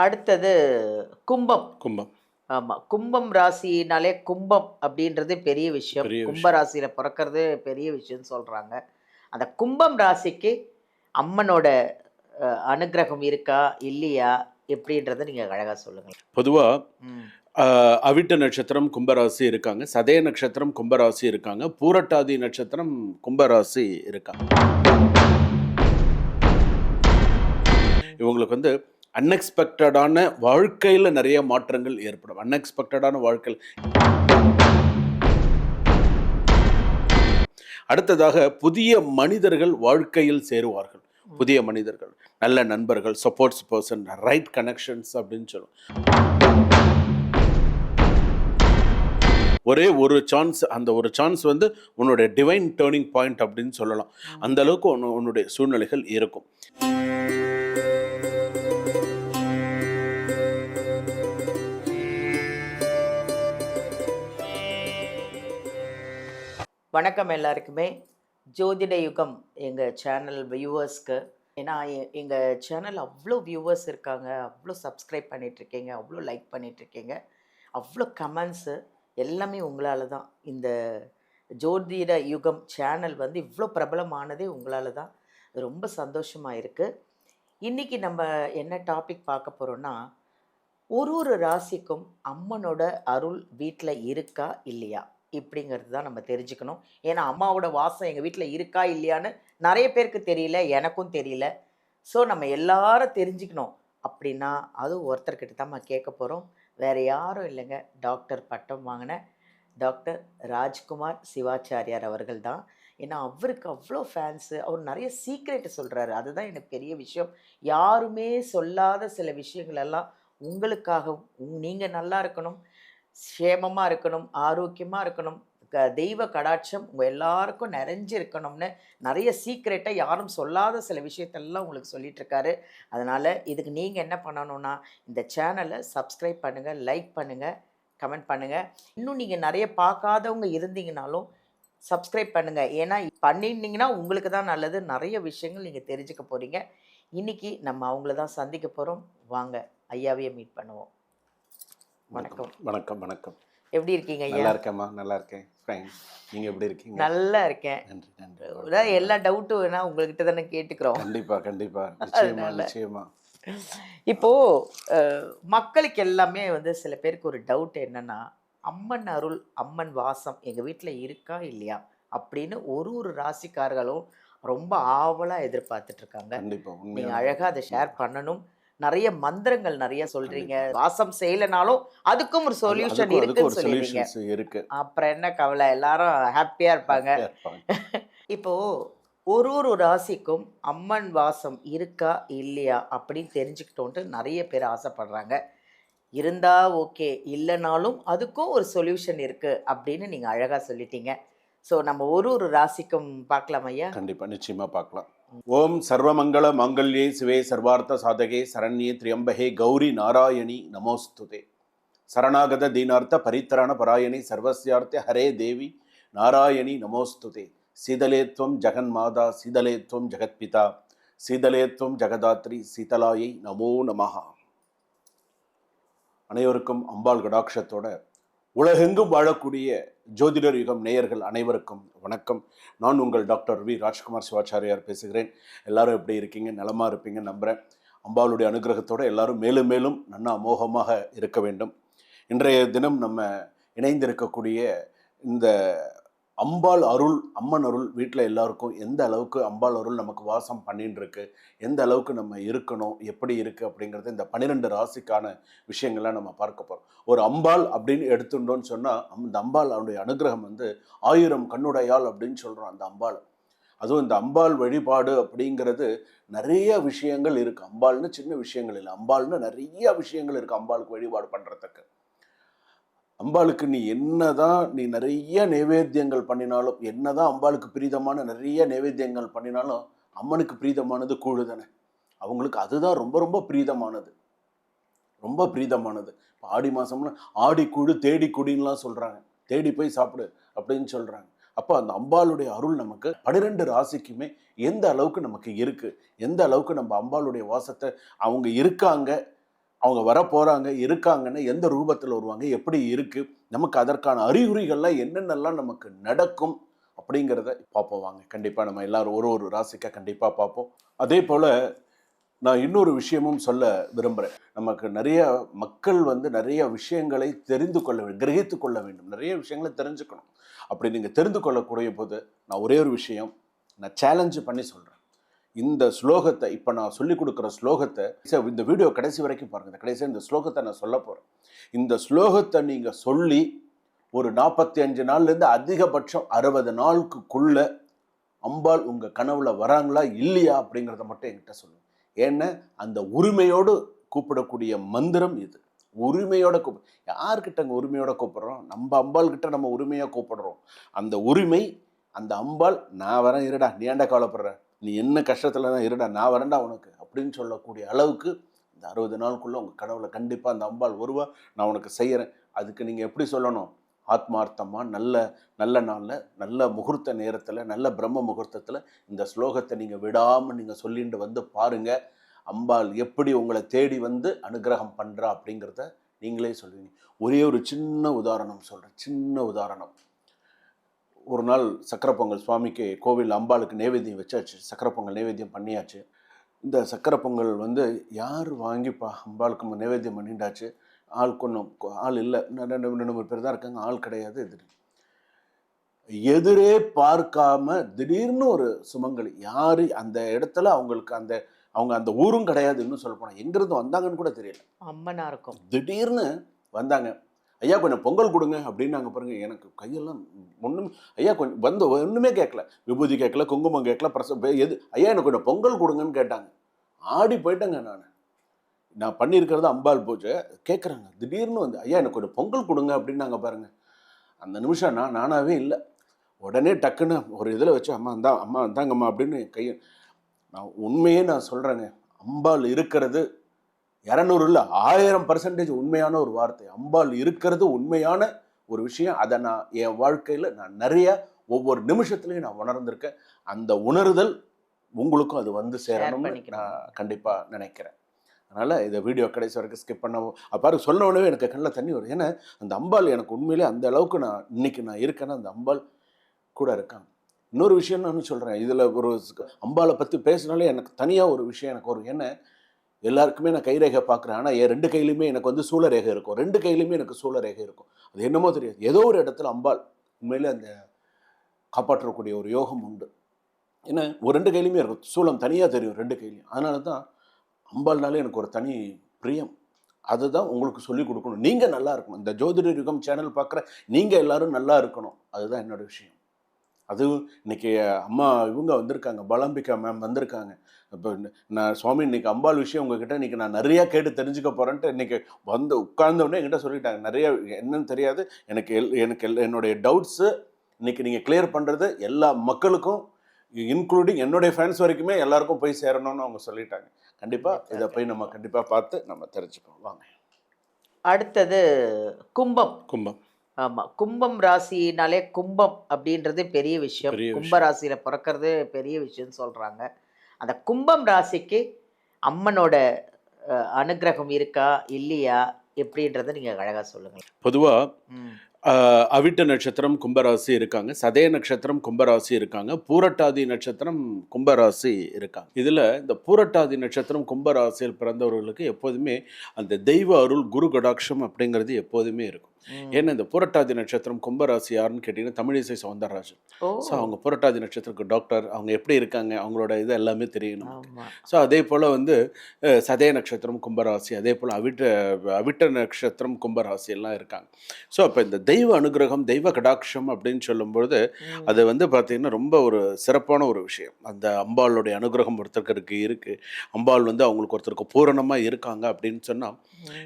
அடுத்தது கும்பம். கும்பம். ஆமா. கும்பம் ராசினாலே கும்பம் அப்படின்றது பெரிய விஷயம். பெரிய கும்ப விஷயம். ராசியில பொறக்கறது பெரிய விஷயம்னு சொல்றாங்க. அந்த கும்பம் ராசிக்கு அம்மனோட அனுக்கிரகம் இருக்கா? இல்லையா? எப்படின்றத நீங்க அழகா சொல்லுங்களேன். பொதுவா ம். அவிட்ட நட்சத்திரம் கும்பராசி இருக்காங்க. சதய நட்சத்திரம் கும்பராசி இருக்காங்க. பூரட்டாதி நட்சத்திரம் கும்பராசி இருக்காங்க. இவங்களுக்கு அன்எக்ஸ்பெக்டடான வாழ்க்கையில நிறைய மாற்றங்கள் ஏற்படும். அன்எக்ஸ்பெக்டடான வாழ்க்கையில அடுத்ததாக புதிய மனிதர்கள் வாழ்க்கையில் சேருவார்கள். புதிய மனிதர்கள், நல்ல நண்பர்கள், சப்போர்ட்ஸ் பர்சன், ரைட் கனெக்ஷன்ஸ் அப்படின்னு சொல்லுவோம். ஒரே ஒரு சான்ஸ், அந்த ஒரு சான்ஸ் உன்னுடைய டிவைன் டேர்னிங் பாயிண்ட் அப்படின்னு சொல்லலாம். அந்த அளவுக்கு உன்னுடைய சூழ்நிலைகள் இருக்கும். வணக்கம் எல்லாருக்குமே. ஜோதிட யுகம் எங்கள் சேனல் வியூவர்ஸ்க்கு. ஏன்னா எங்கள் சேனல் அவ்வளோ வியூவர்ஸ் இருக்காங்க, அவ்வளோ சப்ஸ்கிரைப் பண்ணிகிட்ருக்கீங்க, அவ்வளோ லைக் பண்ணிகிட்ருக்கீங்க, அவ்வளோ கமெண்ட்ஸு எல்லாமே உங்களால் தான். இந்த ஜோதிட யுகம் சேனல் இவ்வளோ பிரபலமானதே உங்களால் தான். ரொம்ப சந்தோஷமாக இருக்குது. இன்றைக்கி நம்ம என்ன டாபிக் பார்க்க போகிறோன்னா, ஒரு ராசிக்கும் அம்மனோட அருள் வீட்டில் இருக்கா இல்லையா இப்படிங்கிறது தான் நம்ம தெரிஞ்சுக்கணும். ஏன்னா அம்மாவோட வாசம் எங்கள் வீட்டில் இருக்கா இல்லையான்னு நிறைய பேருக்கு தெரியல, எனக்கும் தெரியல. ஸோ நம்ம எல்லாரும் தெரிஞ்சுக்கணும் அப்படின்னா அது ஒருத்தர்கிட்ட தான் நம்ம கேட்க போகிறோம். வேறு யாரும் இல்லைங்க, டாக்டர் பட்டம் வாங்கின டாக்டர் ராஜ்குமார் சிவாச்சாரியார் அவர்கள் தான். ஏன்னா அவருக்கு அவ்வளோ ஃபேன்ஸு. அவர் நிறைய சீக்ரெட்டு சொல்கிறாரு, அதுதான் எனக்கு பெரிய விஷயம். யாருமே சொல்லாத சில விஷயங்களெல்லாம் உங்களுக்காகவும் நீங்கள் நல்லா இருக்கணும், சேமமாக இருக்கணும், ஆரோக்கியமாக இருக்கணும், தெய்வ கடாட்சம் உங்கள் எல்லாருக்கும் நிறைஞ்சு இருக்கணும்னு நிறைய சீக்ரெட்டை யாரும் சொல்லாத சில விஷயத்தெல்லாம் உங்களுக்கு சொல்லிகிட்ருக்காரு. அதனால் இதுக்கு நீங்கள் என்ன பண்ணணுன்னா, இந்த சேனலை சப்ஸ்கிரைப் பண்ணுங்கள், லைக் பண்ணுங்கள், கமெண்ட் பண்ணுங்கள். இன்னும் நீங்கள் நிறைய பார்க்காதவங்க இருந்தீங்கனாலும் சப்ஸ்கிரைப் பண்ணுங்கள். ஏன்னா பண்ணியிருந்தீங்கன்னா உங்களுக்கு தான் நல்லது. நிறைய விஷயங்கள் நீங்கள் தெரிஞ்சுக்க போகிறீங்க. இன்றைக்கி நம்ம அவங்கள தான் சந்திக்க போகிறோம். வாங்க ஐயாவையே மீட் பண்ணுவோம். வணக்கம். வணக்கம். வணக்கம். எப்படி இருக்கீங்க ஐயா? நல்லா இருக்கேம்மா, நல்லா இருக்கேன். ஃபைன். நீங்கள் எப்படி இருக்கீங்க? நல்லா இருக்கேன். நன்றி, நன்றி. அதான் எல்லா டவுட்டும் வேணா உங்கள்கிட்ட தானே கேட்டுக்கிறோம். கண்டிப்பாக, கண்டிப்பாக. நிச்சயமா, அதனால நிச்சயமா. இப்போது மக்களுக்கு எல்லாமே சில பேருக்கு ஒரு டவுட் என்னென்னா, அம்மன் அருள், அம்மன் வாசம் எங்கள் வீட்டில் இருக்கா இல்லையா அப்படின்னு ஒரு ராசிக்காரர்களும் ரொம்ப ஆவலாக எதிர்பார்த்துட்ருக்காங்க. கண்டிப்பாக. நீங்கள் அழகாக அதை ஷேர் பண்ணணும். நிறைய மந்திரங்கள் நிறைய சொல்கிறீங்க. வாசம் செய்யலைனாலும் அதுக்கும் ஒரு சொல்யூஷன் இருக்குன்னு சொல்லிடுறீங்க. இருக்கு. அப்புறம் என்ன கவலை, எல்லாரும் ஹாப்பியாக இருப்பாங்க. இப்போது ஒரு ராசிக்கும் அம்மன் வாசம் இருக்கா இல்லையா அப்படின்னு தெரிஞ்சுக்கிட்டோன்ட்டு நிறைய பேர் ஆசைப்படுறாங்க. இருந்தா ஓகே, இல்லைனாலும் அதுக்கும் ஒரு சொல்யூஷன் இருக்குது அப்படின்னு நீங்கள் அழகாக சொல்லிட்டீங்க. ஸோ நம்ம ஒரு ராசிக்கும் பார்க்கலாம் ஐயா. கண்டிப்பாக, நிச்சயமாக பார்க்கலாம். ஓம் சர்வமங்கள மாங்கல்யே சிவே சர்வார்த்த சாதகே சரண்யே திரியம்பகே கௌரி நாராயணி நமோஸ்துதே. சரணாகத தீனார்த்த பரித்தராண பராயணி சர்வஸ்யார்த்த ஹரே தேவி நாராயணி நமோஸ்துதே. சீதலேத்வம் ஜெகன்மாதா சீதலேத்வம் ஜெகத்பிதா சீதலேத்வம் ஜெகதாத்ரி சீதலாயை நமோ நமஹா. அனைவருக்கும் அம்பாள் கடாட்சத்தோட உலகெங்கும் வாழக்கூடிய ஜோதிடர் யுகம் நேயர்கள் அனைவருக்கும் வணக்கம். நான் உங்கள் டாக்டர் வி ராஜ்குமார் சிவாச்சாரியார் பேசுகிறேன். எல்லாரும் எப்படி இருக்கீங்க? நலமாக இருப்பீங்க நம்புகிறேன். அம்பாளுடைய அனுகிரகத்தோடு எல்லாரும் மேலும் மேலும் நன்னா அமோகமாக இருக்க வேண்டும். இன்றைய தினம் நம்ம இணைந்திருக்கக்கூடிய இந்த அம்பாள் அருள், அம்மன் அருள் வீட்டில் எல்லாருக்கும் எந்த அளவுக்கு அம்பாள் அருள் நமக்கு வாசம் பண்ணின்னு இருக்கு, எந்த அளவுக்கு நம்ம இருக்கணும், எப்படி இருக்குது அப்படிங்கிறது இந்த 12 ராசிக்கான விஷயங்கள்லாம் நம்ம பார்க்க போகிறோம். ஒரு அம்பாள் அப்படின்னு எடுத்துட்டோன்னு சொன்னால் அந்த அம்பாள் அவனுடைய அனுகிரகம் 1000 கண்ணுடையாள் அப்படின்னு சொல்கிறோம் அந்த அம்பாள். அதுவும் இந்த அம்பாள் வழிபாடு அப்படிங்கிறது நிறைய விஷயங்கள் இருக்குது. அம்பாள்னு சின்ன விஷயங்கள் இல்லை, அம்பாள்னு நிறைய விஷயங்கள் இருக்குது அம்பாளுக்கு வழிபாடு பண்ணுறதுக்கு. அம்பாளுக்கு நீ நிறைய நைவேத்தியங்கள் பண்ணினாலும், என்னதான் அம்பாளுக்கு பிரீதமான நிறைய நைவேத்தியங்கள் பண்ணினாலும் அம்மனுக்கு பிரீதமானது கூழு தானே. அவங்களுக்கு அதுதான் ரொம்ப ரொம்ப பிரீதமானது, ரொம்ப பிரீதமானது. இப்போ ஆடி மாதம்னா ஆடி கூழு தேடி குடின்லாம் சொல்கிறாங்க, தேடி போய் சாப்பிடு அப்படின்னு சொல்கிறாங்க. அப்போ அந்த அம்பாளுடைய அருள் நமக்கு 12 ராசிக்குமே எந்த அளவுக்கு நமக்கு இருக்குது, எந்த அளவுக்கு நம்ம அம்பாளுடைய வாசத்தை அவங்க இருக்காங்க அவங்க வர போகிறாங்க இருக்காங்கன்னு எந்த ரூபத்தில் வருவாங்க, எப்படி இருக்குது, நமக்கு அதற்கான அறிகுறிகள்லாம் என்னென்னலாம் நமக்கு நடக்கும் அப்படிங்கிறத பார்ப்போம் வாங்க. கண்டிப்பாக நம்ம எல்லாரும் ஒரு ஒரு ராசிக்காக கண்டிப்பாக பார்ப்போம். அதே போல் நான் இன்னொரு விஷயமும் சொல்ல விரும்புகிறேன். நமக்கு நிறைய மக்கள் நிறைய விஷயங்களை தெரிந்து கொள்ள வேண்டும், கிரகித்து கொள்ள வேண்டும், நிறைய விஷயங்களை தெரிஞ்சுக்கணும். அப்படி நீங்கள் தெரிந்து கொள்ளக்கூடிய போது நான் ஒரே ஒரு விஷயம் நான் சேலஞ்சு பண்ணி சொல்கிறேன். இந்த ஸ்லோகத்தை இப்போ நான் சொல்லிக் கொடுக்குற ஸ்லோகத்தை இந்த வீடியோ கடைசி வரைக்கும் பாருங்கள். கடைசியாக இந்த ஸ்லோகத்தை நான் சொல்ல போகிறேன். இந்த ஸ்லோகத்தை நீங்கள் சொல்லி ஒரு 45 நாள்லேருந்து அதிகபட்சம் 60 நாளுக்குள்ள அம்பாள் உங்கள் கனவுல வராங்களா இல்லையா அப்படிங்கிறத மட்டும் என்கிட்ட சொல்லுங்கள். ஏன்னா அந்த உரிமையோடு கூப்பிடக்கூடிய மந்திரம் இது. உரிமையோட யார்கிட்ட அங்கே உரிமையோட கூப்பிடுறோம்? நம்ம அம்பாள் கிட்ட நம்ம உரிமையாக கூப்பிடுறோம். அந்த உரிமை, அந்த அம்பாள் நான் வரேன் இருடா, நீ ஏன்டா கவலைப்படுற, நீ என்ன கஷ்டத்தில் தான் இருடா, நான் வரேன்டா உனக்கு அப்படின்னு சொல்லக்கூடிய அளவுக்கு இந்த 60 நாளுக்குள்ளே உங்கள் கனவுல கண்டிப்பாக அந்த அம்பாள் வருவா. நான் உனக்கு செய்கிறேன். அதுக்கு நீங்கள் எப்படி சொல்லணும்? ஆத்மார்த்தமாக நல்ல நல்ல நாளில், நல்ல முகூர்த்த நேரத்தில், நல்ல பிரம்ம முகூர்த்தத்தில் இந்த ஸ்லோகத்தை நீங்கள் விடாமல் நீங்கள் சொல்லிட்டு பாருங்கள். அம்பாள் எப்படி உங்களை தேடி அனுகிரகம் பண்ணுறா அப்படிங்கிறத நீங்களே சொல்லுவீங்க. ஒரே ஒரு சின்ன உதாரணம் சொல்கிறேன். சின்ன உதாரணம். ஒரு நாள் சக்கரை பொங்கல் சுவாமிக்கு கோவில் அம்பாளுக்கு நைவேத்தியம் வச்சாச்சு. சக்கரை பொங்கல் நைவேத்தியம் பண்ணியாச்சு. இந்த சக்கரை பொங்கல் யார் வாங்கிப்பா அம்பாளுக்கு நைவேத்தியம் பண்ணிட்டாச்சு. ஆள் ஆள் இல்லை, 2-3 பேர் தான் இருக்காங்க, ஆள் கிடையாது. எதிரே பார்க்காம திடீர்னு ஒரு சுமங்கலி, யாரு அந்த இடத்துல அவங்களுக்கு அவங்க அந்த ஊரும் கிடையாது. இன்னும் சொல்ல போனால் எங்கிருந்து வந்தாங்கன்னு கூட தெரியல, அம்மனா இருக்கும். திடீர்னு வந்தாங்க. ஐயா கொஞ்சம் பொங்கல் கொடுங்க அப்படின்னாங்க. பாருங்க, எனக்கு கையெல்லாம் ஒன்றும், ஐயா கொஞ்சம் ஒன்றுமே கேட்கல, விபூதி கேட்கல, குங்குமம் கேட்கல, எது ஐயா எனக்கு கொஞ்சம் பொங்கல் கொடுங்கன்னு கேட்டாங்க. ஆடி போயிட்டேங்க. நான் பண்ணியிருக்கிறது அம்பாள் பூஜை. கேட்குறாங்க, திடீர்னு ஐயா எனக்கு கொஞ்சம் பொங்கல் கொடுங்க அப்படின்னாங்க. பாருங்க, அந்த நிமிஷம் நானாவே இல்லை. உடனே டக்குன்னு ஒரு இதில் வச்சு அம்மா இந்தாங்கம்மா அப்படின்னு கையை, நான் உண்மையே நான் சொல்கிறேங்க, அம்பாள் இருக்கிறது 200 இல்லை 1000% உண்மையான ஒரு வார்த்தை. அம்பாள் இருக்கிறது உண்மையான ஒரு விஷயம். அதை நான் என் வாழ்க்கையில் நான் நிறைய ஒவ்வொரு நிமிஷத்துலையும் நான் உணர்ந்திருக்கேன். அந்த உணர்தல் உங்களுக்கும் அது சேரணும்னு நான் கண்டிப்பாக நினைக்கிறேன். அதனால் இதை வீடியோ கடைசி வரைக்கும் ஸ்கிப் பண்ண பாரு, சொன்ன உடனே எனக்கு கண்ணில் தண்ணி வரும். ஏன்னா அந்த அம்பாள் எனக்கு உண்மையிலே அந்த அளவுக்கு இன்னைக்கு நான் இருக்கேன்னா அந்த அம்பாள் கூட இருக்காங்க. இன்னொரு விஷயம் நான் சொல்கிறேன், இதில் ஒரு அம்பாளை பற்றி பேசினாலே எனக்கு தனியாக ஒரு விஷயம் எனக்கு வரும். ஏன்னா எல்லாருக்குமே நான் கைரேகை பார்க்குறேன். ஆனால் என் 2 கையிலையுமே எனக்கு சூழரேகை இருக்கும். 2 கையிலையுமே எனக்கு சூழரேகை இருக்கும். அது என்னமோ தெரியாது, ஏதோ ஒரு இடத்துல அம்பாள் உண்மையிலே அந்த காப்பாற்றக்கூடிய ஒரு யோகம் உண்டு. ஏன்னா ஒரு 2 கையிலையுமே இருக்கும், சூளம் தனியாக தெரியும் 2 கையிலையும். அதனால தான் அம்பாள்னாலே எனக்கு ஒரு தனி பிரியம். அதுதான் உங்களுக்கு சொல்லிக் கொடுக்கணும். நீங்கள் நல்லா இருக்கணும். இந்த ஜோதிடர் யுகம் சேனல் பார்க்குற நீங்கள் எல்லாரும் நல்லா இருக்கணும். அதுதான் என்னோட விஷயம். அதுவும் இன்னைக்கு அம்மா இவங்க வந்திருக்காங்க, பலாம்பிகா மேம் வந்திருக்காங்க. இப்போ நான் சுவாமி இன்னைக்கு அம்பாள் விஷயம் உங்ககிட்ட இன்னைக்கு நான் நிறையா கேட்டு தெரிஞ்சுக்க போகிறேன்ட்டு இன்னைக்கு உட்கார்ந்தோடனே என்கிட்ட சொல்லிட்டாங்க. நிறைய என்னன்னு தெரியாது எனக்கு என்னுடைய டவுட்ஸு இன்னைக்கு நீங்கள் கிளியர் பண்ணுறது எல்லா மக்களுக்கும், இன்க்ளூடிங் என்னுடைய ஃபேன்ஸ் வரைக்குமே எல்லாருக்கும் போய் சேரணும்னு அவங்க சொல்லிட்டாங்க. கண்டிப்பாக இதை போய் நம்ம கண்டிப்பாக பார்த்து நம்ம தெரிஞ்சுப்போம் வாங்க. அடுத்தது கும்பம். கும்பம். ஆமாம், கும்பம் ராசினாலே கும்பம் அப்படின்றது பெரிய விஷயம். கும்ப ராசியில் பிறக்கிறது பெரிய விஷயம்னு சொல்கிறாங்க. அந்த கும்பம் ராசிக்கு அம்மனோட அனுகிரகம் இருக்கா இல்லையா எப்படின்றத நீங்கள் அழகாக சொல்லுங்கள். பொதுவாக அவிட்ட நட்சத்திரம் கும்பராசி இருக்காங்க, சதய நட்சத்திரம் கும்பராசி இருக்காங்க, பூரட்டாதி நட்சத்திரம் கும்பராசி இருக்காங்க. இதில் இந்த பூரட்டாதி நட்சத்திரம் கும்பராசியில் பிறந்தவர்களுக்கு எப்போதுமே அந்த தெய்வ அருள், குரு கடாட்சம் அப்படிங்கிறது எப்போதுமே இருக்கும். ஏன்னா இந்த புரட்டாதி நட்சத்திரம் கும்பராசி யாருன்னு கேட்டிங்கன்னா தமிழிசை சௌந்தரராஜன். ஸோ அவங்க புரட்டாதி நட்சத்திரத்துக்கு டாக்டர், அவங்க எப்படி இருக்காங்க, அவங்களோட இது எல்லாமே தெரியும் நமக்கு. ஸோ அதே போல் சதய நட்சத்திரம் கும்பராசி, அதே போல் அவிட்ட நட்சத்திரம் கும்பராசி எல்லாம் இருக்காங்க. ஸோ அப்போ இந்த தெய்வ அனுகிரகம், தெய்வ கடாட்சம் அப்படின்னு சொல்லும்பொழுது அது பார்த்திங்கன்னா ரொம்ப ஒரு சிறப்பான ஒரு விஷயம். அந்த அம்பாளுடைய அனுகிரகம் ஒருத்தருக்கு இருக்குது. அம்பாள் அவங்களுக்கு ஒருத்தருக்கு பூரணமாக இருக்காங்க அப்படின்னு சொன்னால்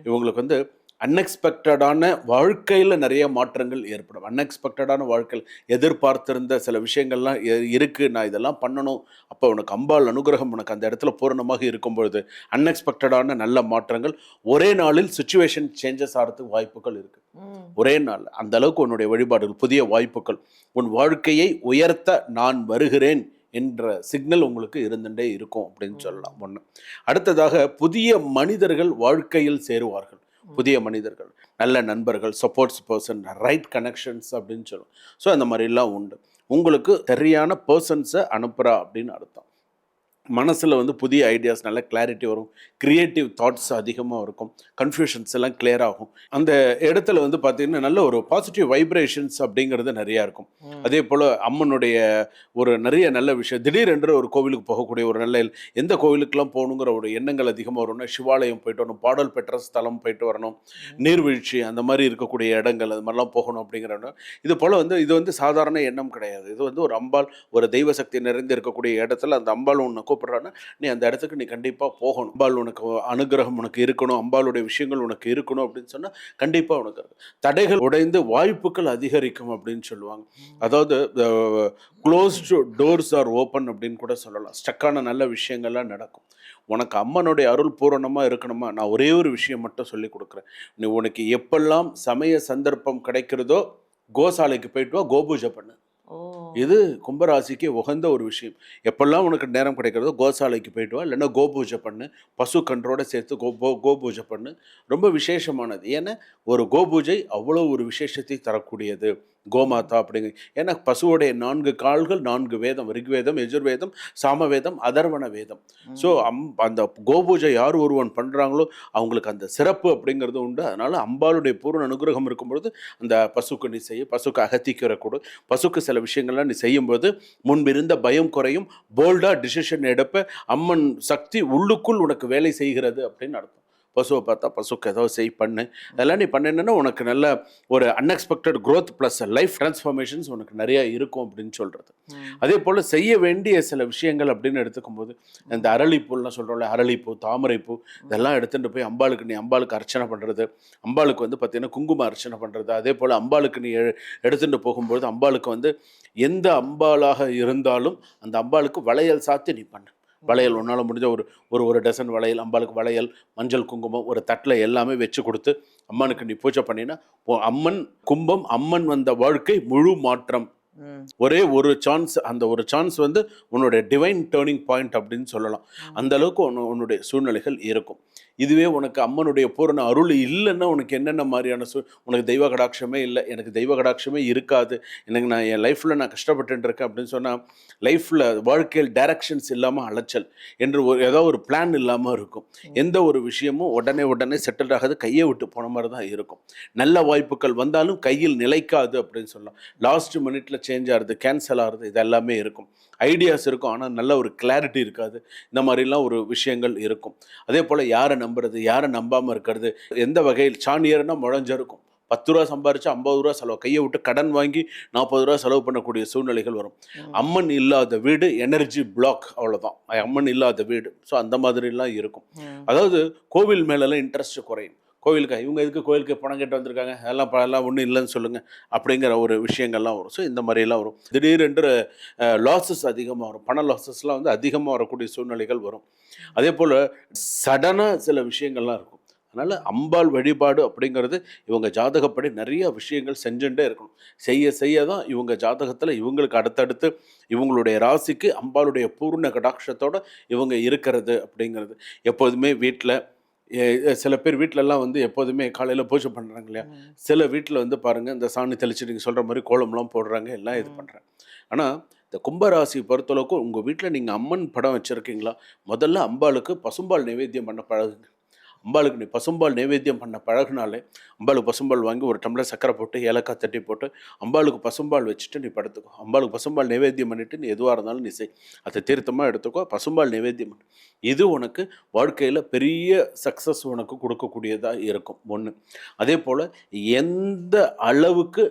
இவங்களுக்கு அன்எக்ஸ்பெக்டடான வாழ்க்கையில் நிறைய மாற்றங்கள் ஏற்படும். அன்எக்ஸ்பெக்டடான வாழ்க்கையில் எதிர்பார்த்திருந்த சில விஷயங்கள்லாம் இருக்குது, நான் இதெல்லாம் பண்ணணும், அப்போ உனக்கு அம்பாள் அனுகிரகம் உனக்கு அந்த இடத்துல பூரணமாக இருக்கும் பொழுது அன்எக்ஸ்பெக்டடான நல்ல மாற்றங்கள் ஒரே நாளில் சிச்சுவேஷன் சேஞ்சஸ் ஆகிறதுக்கு வாய்ப்புகள் இருக்குது. ஒரே நாள் அந்த அளவுக்கு உன்னுடைய வழிபாடுகள், புதிய வாய்ப்புகள், உன் வாழ்க்கையை உயர்த்த நான் வருகிறேன் என்ற சிக்னல் உங்களுக்கு இருந்துட்டே இருக்கும் அப்படின்னு சொல்லலாம். ஒன்று. அடுத்ததாக புதிய மனிதர்கள் வாழ்க்கையில் சேருவார்கள். புதிய மனிதர்கள், நல்ல நண்பர்கள், சப்போர்ட்ஸ் பர்சன், ரைட் கனெக்ஷன்ஸ் அப்படின்னு சொல்லுவோம். ஸோ அந்த மாதிரிலாம் உண்டு. உங்களுக்கு சரியான பர்சன்ஸை அனுப்புகிறா அப்படின்னு அர்த்தம். மனசில் வந்து புதிய ஐடியாஸ், நல்ல கிளாரிட்டி வரும், க்ரியேட்டிவ் தாட்ஸ் அதிகமாக இருக்கும், கன்ஃபியூஷன்ஸ் எல்லாம் கிளியர் ஆகும். அந்த இடத்துல வந்து பார்த்திங்கன்னா நல்ல ஒரு பாசிட்டிவ் வைப்ரேஷன்ஸ் அப்படிங்கிறது நிறையா இருக்கும். அதே போல் அம்மனுடைய ஒரு நிறைய நல்ல விஷயம், திடீரென்று ஒரு கோவிலுக்கு போகக்கூடிய ஒரு நல்ல, எந்த கோவிலுக்கெல்லாம் போகணுங்கிற ஒரு எண்ணங்கள் அதிகமாக வரும்னா சிவாலயம் போயிட்டு வரணும், பாடல் பெற்ற ஸ்தலம் போயிட்டு வரணும், நீர்வீழ்ச்சி அந்த மாதிரி இருக்கக்கூடிய இடங்கள் அது மாதிரிலாம் போகணும் அப்படிங்கிற இது போல் வந்து இது வந்து சாதாரண எண்ணம் கிடையாது. இது வந்து ஒரு அம்பாள், ஒரு தெய்வ சக்தி நிறைந்து இருக்கக்கூடிய இடத்துல அந்த அம்பாள் உன்னை கூப்பிட்றான்னா நீ அந்த இடத்துக்கு நீ கண்டிப்பாக போகணும். அம்பாள் உனக்கு அனுகிரகம் உனக்கு இருக்கணும், அம்பாளுடைய விஷயங்கள் உனக்கு இருக்கணும் அப்படின்னு சொன்னால் கண்டிப்பாக உனக்கு தடைகள் உடைந்து வாய்ப்புகள் அதிகரிக்கும் அப்படின்னு சொல்லுவாங்க. அதாவது க்ளோஸ்டு டோர்ஸ் ஆர் ஓப்பன் அப்படின்னு கூட சொல்லலாம். ஸ்டக்கான நல்ல விஷயங்கள்லாம் நடக்கும். உனக்கு அம்மனுடைய அருள் பூரணமாக இருக்கணுமா, நான் ஒரே ஒரு விஷயம் மட்டும் சொல்லி கொடுக்குறேன். நீ உனக்கு எப்பெல்லாம் சமய சந்தர்ப்பம் கிடைக்கிறதோ கோசாலைக்கு போயிட்டு வா, கோபூஜை பண்ணு. இது கும்பராசிக்கு உகந்த ஒரு விஷயம். எப்பெல்லாம் உனக்கு நேரம் கிடைக்கிறதோ கோசாலைக்கு போயிட்டு வா, இல்லைன்னா கோபூஜை பண்ணு, பசு கன்றோட சேர்த்து கோபூஜை பண்ணு. ரொம்ப விசேஷமானது. ஏன்னா ஒரு கோபூஜை அவ்வளோ ஒரு விசேஷத்தை தரக்கூடியது. கோமாதா அப்படிங்க, ஏன்னா பசுவோடைய 4 கால்கள் 4 வேதம், ரிக்வேதம், யஜுர்வேதம், சாமவேதம், அதர்வண வேதம். ஸோ அந்த கோபூஜை யார் ஒருவன் பண்ணுறாங்களோ அவங்களுக்கு அந்த சிறப்பு அப்படிங்கிறது உண்டு. அதனால் அம்பாளுடைய பூர்ண அனுகிரகம் இருக்கும்பொழுது அந்த பசுக்கு நீ செய்ய, பசுக்கு அகத்திக்கிற கொடு, பசுக்கு சில விஷயங்கள்லாம் நீ செய்யும்போது முன்பிருந்த பயம் குறையும், போல்டாக டிசிஷன் எடுப்ப, அம்மன் சக்தி உள்ளுக்குள் உனக்கு வேலை செய்கிறது அப்படின்னு அர்த்தம். பசுவை பார்த்தா பசுக்கு ஏதோ பண்ணு, அதெல்லாம் நீ பண்ணினா உனக்கு நல்ல ஒரு unexpected growth plus life transformations உனக்கு நிறையா இருக்கும் அப்படின்னு சொல்கிறது. அதே போல் செய்ய வேண்டிய சில விஷயங்கள் அப்படின்னு எடுத்துக்கும்போது இந்த அரளிப்பூலாம் சொல்கிறோம்ல, அரளிப்பூ, தாமரைப்பூ, இதெல்லாம் எடுத்துகிட்டு போய் அம்பாளுக்கு நீ அம்பாளுக்கு அர்ச்சனை பண்ணுறது, அம்பாளுக்கு வந்து பார்த்திங்கன்னா குங்கும அர்ச்சனை பண்ணுறது. அதே போல் அம்பாளுக்கு நீ எடுத்துகிட்டு போகும்போது அம்பாளுக்கு வந்து எந்த அம்பாளாக இருந்தாலும் அந்த அம்பாளுக்கு வளையல் சாத்தி நீ பண்ணு. வளையல் உன்னால் முடிஞ்ச ஒரு டசன் வளையல், அம்பாளுக்கு வளையல், மஞ்சள் குங்குமம் ஒரு தட்டில் எல்லாமே வச்சு கொடுத்து அம்மனுக்கு நீ பூஜை பண்ணினா அம்மன் கும்பம், அம்மன் வந்த வாழ்க்கை முழு மாற்றம். ஒரே ஒரு சான்ஸ், அந்த ஒரு சான்ஸ் வந்து உன்னுடைய டிவைன் டேர்னிங் பாயிண்ட் அப்படின்னு சொல்லலாம். அந்த அளவுக்கு உன்னுடைய சூழ்நிலைகள் இருக்கும். இதுவே உனக்கு அம்மனுடைய பூரண அருள் இல்லைன்னா உனக்கு என்னென்ன மாதிரியான உனக்கு தெய்வ கடாட்சமே இல்லை, எனக்கு தெய்வ கடாட்சமே இருக்காது, எனக்கு நான் என் லைஃப்பில் நான் கஷ்டப்பட்டு இருக்கேன் அப்படின்னு சொன்னால் லைஃப்பில் வாழ்க்கையில் டைரக்ஷன்ஸ் இல்லாமல் அலைச்சல் என்று ஏதோ ஒரு பிளான் இல்லாமல் இருக்கும். எந்த ஒரு விஷயமும் உடனே செட்டில் ஆகாது, கையை விட்டு போன மாதிரி தான் இருக்கும். நல்ல வாய்ப்புகள் வந்தாலும் கையில் நிலைக்காது அப்படின்னு சொல்லலாம். லாஸ்ட் மினிட்ல சேஞ்ச் ஆகுது, கேன்சல் ஆகுது, இது எல்லாமே இருக்கும். ஐடியாஸ் இருக்கும், ஆனால் நல்ல ஒரு கிளாரிட்டி இருக்காது. இந்த மாதிரிலாம் ஒரு விஷயங்கள் இருக்கும். அதே போல் யாரை நம்புறது, யாரை நம்பாமல் இருக்கிறது, எந்த வகையில் சாணியர்னா முழஞ்சிருக்கும். 10 ரூபா சம்பாரிச்சு 50 ரூபா செலவு, கையை விட்டு கடன் வாங்கி 40 ரூபா செலவு பண்ணக்கூடிய சூழ்நிலைகள் வரும். அம்மன் இல்லாத வீடு எனர்ஜி பிளாக், அவ்வளோதான். அம்மன் இல்லாத வீடு. ஸோ அந்த மாதிரிலாம் இருக்கும். அதாவது கோவில் மேலெல்லாம் இன்ட்ரெஸ்ட் குறையும். கோவிலுக்கு இவங்க எதுக்கு கோவிலுக்கு பணம் கேட்டு வந்திருக்காங்க, அதெல்லாம் ஒன்றும் இல்லைன்னு சொல்லுங்கள் அப்படிங்கிற ஒரு விஷயங்கள்லாம் வரும். ஸோ இந்த மாதிரிலாம் வரும். திடீரென்று லாஸஸ் அதிகமாக வரும். பண லாஸஸ்லாம் வந்து அதிகமாக வரக்கூடிய சூழ்நிலைகள் வரும். அதே போல் சடனாக சில விஷயங்கள்லாம் இருக்கும். அதனால் அம்பாள் வழிபாடு அப்படிங்கிறது இவங்க ஜாதகப்படி நிறைய விஷயங்கள் செஞ்சுட்டே இருக்கணும். செய்ய தான் இவங்க ஜாதகத்தில் இவங்களுக்கு அடுத்தடுத்து இவங்களுடைய ராசிக்கு அம்பாளுடைய பூர்ண கடாட்சத்தோடு இவங்க இருக்கிறது அப்படிங்கிறது. எப்போதுமே வீட்டில் சில பேர் வீட்டிலலாம் வந்து எப்போதுமே காலையில் பூஜை பண்ணுறாங்க இல்லையா, சில வீட்டில் வந்து பாருங்கள் இந்த சாணி தெளிச்சு நீங்கள் சொல்கிற மாதிரி கோலம்லாம் போடுறாங்க, எல்லாம் இது பண்ணுறாங்க. ஆனால் இந்த கும்பராசி பொறுத்தளவுக்கு உங்கள் வீட்டில் நீங்கள் அம்மன் படம் வச்சுருக்கீங்களா, முதல்ல அம்பாளுக்கு பசும்பால் நைவேத்தியம் பண்ண பழகுங்க. அம்பாளுக்கு நீ பசும்பால் நைவேத்தியம் பண்ண பழகுனாலே, அம்பாளுக்கு பசும்பால் வாங்கி ஒரு டம்ளர் சக்கரை போட்டு ஏலக்காய் தட்டி போட்டு அம்பாளுக்கு பசும்பால் வச்சுட்டு நீ படுத்துக்கோ. அம்பாளுக்கு பசும்பால் நைவேத்தியம் பண்ணிவிட்டு நீ எதுவாக இருந்தாலும் நீ செய், அதை தீர்த்தமாக எடுத்துக்கோ, பசும்பால் நைவேத்தியம் பண்ணு. இது உனக்கு வாழ்க்கையில் பெரிய சக்ஸஸ் உனக்கு கொடுக்கக்கூடியதாக இருக்கும். ஒன்று. அதே போல் எந்த அளவுக்கு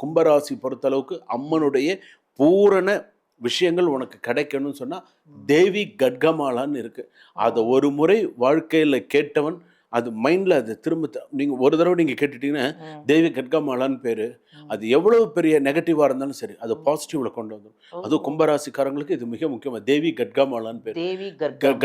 கும்பராசி பொறுத்தளவுக்கு அம்மனுடைய பூரண விஷயங்கள் உனக்கு கிடைக்கணும்னு சொன்னால் தேவி கட்கமாலான்னு இருக்குது. அதை ஒரு முறை வாழ்க்கையில் கேட்டவன் அது மைண்டில் அது திரும்ப நீங்கள் ஒரு தடவை நீங்கள் கேட்டுட்டீங்கன்னா தேவி கட்கமாலான்னு பேர். அது எவ்வளோ பெரிய நெகட்டிவாக இருந்தாலும் சரி அது பாசிட்டிவில் கொண்டு வந்துடும். அதுவும் கும்பராசிக்காரங்களுக்கு இது மிக முக்கியமாக. தேவி கட்கமாலான்னு பேர். தேவி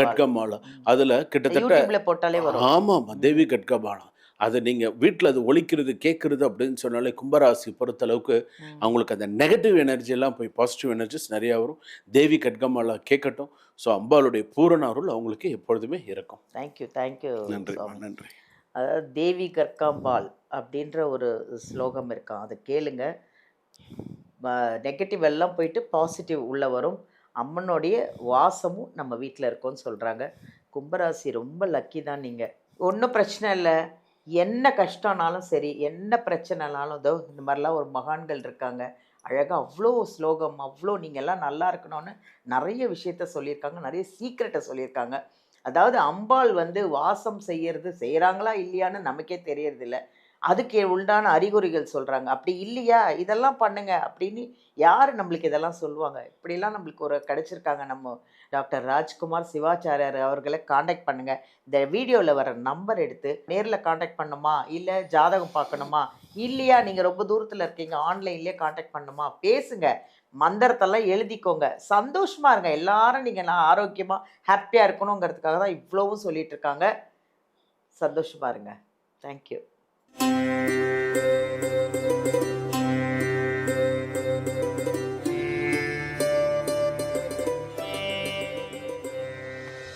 கட்கமாலா. அதில் கிட்டத்தட்ட போட்டாலே வரும். ஆமாம், தேவி கட்கமாலா. அது நீங்கள் வீட்டில் அது ஒலிக்கிறது கேட்குறது அப்படின்னு சொன்னாலே கும்பராசி பொறுத்தளவுக்கு அவங்களுக்கு அந்த நெகட்டிவ் எனர்ஜியெல்லாம் போய் பாசிட்டிவ் எனர்ஜிஸ் நிறையா வரும். தேவி கட்கமாலா கேட்கட்டும். ஸோ அம்பாளுடைய பூரண அருள் அவங்களுக்கு எப்பொழுதுமே இருக்கும். தேங்க்யூ தேங்க்யூ நன்றி சுவாமி. நன்றி. அதாவது தேவி கற்காம்பாள் அப்படின்ற ஒரு ஸ்லோகம் இருக்கான், அதை கேளுங்க. நெகட்டிவ் எல்லாம் போயிட்டு பாசிட்டிவ் உள்ள வரும். அம்மனுடைய வாசமும் நம்ம வீட்டில் இருக்கோன்னு சொல்கிறாங்க. கும்பராசி ரொம்ப லக்கி தான் நீங்கள். ஒன்றும் பிரச்சனை இல்லை. என்ன கஷ்டம்னாலும் சரி, என்ன பிரச்சனைனாலும் இதோ இந்த மாதிரிலாம் ஒரு மகான்கள் இருக்காங்க. அழகாக அவ்வளோ ஸ்லோகம், அவ்வளோ நீங்கள் எல்லாம் நல்லா இருக்கணும்னு நிறைய விஷயத்த சொல்லியிருக்காங்க, நிறைய சீக்ரெட்டை சொல்லியிருக்காங்க. அதாவது அம்பாள் வந்து வாசம் செய்கிறாங்களா இல்லையான்னு நமக்கே தெரியறதில்ல. அதுக்கு உண்டான அறிகுறிகள் சொல்கிறாங்க. அப்படி இல்லையா இதெல்லாம் பண்ணுங்க அப்படின்னு யார் நம்மளுக்கு இதெல்லாம் சொல்லுவாங்க? இப்படிலாம் நம்மளுக்கு ஒரு கிடைச்சிருக்காங்க. நம்ம டாக்டர் ராஜ்குமார் சிவாச்சாரியார் அவர்களை காண்டாக்ட் பண்ணுங்கள். இந்த வீடியோவில் வர நம்பர் எடுத்து நேரில் காண்டாக்ட் பண்ணணுமா, இல்லை ஜாதகம் பார்க்கணுமா, இல்லையா நீங்கள் ரொம்ப தூரத்தில் இருக்கீங்க ஆன்லைன்லேயே காண்டாக்ட் பண்ணணுமா, பேசுங்க. மந்திரத்தெல்லாம் எழுதிக்கோங்க. சந்தோஷமாக இருங்க. எல்லாரும் நீங்கள் நான் ஆரோக்கியமாக ஹாப்பியாக இருக்கணுங்கிறதுக்காக தான் இவ்வளவும் சொல்லிட்டு இருக்காங்க. சந்தோஷமாக இருங்க. தேங்க்யூ.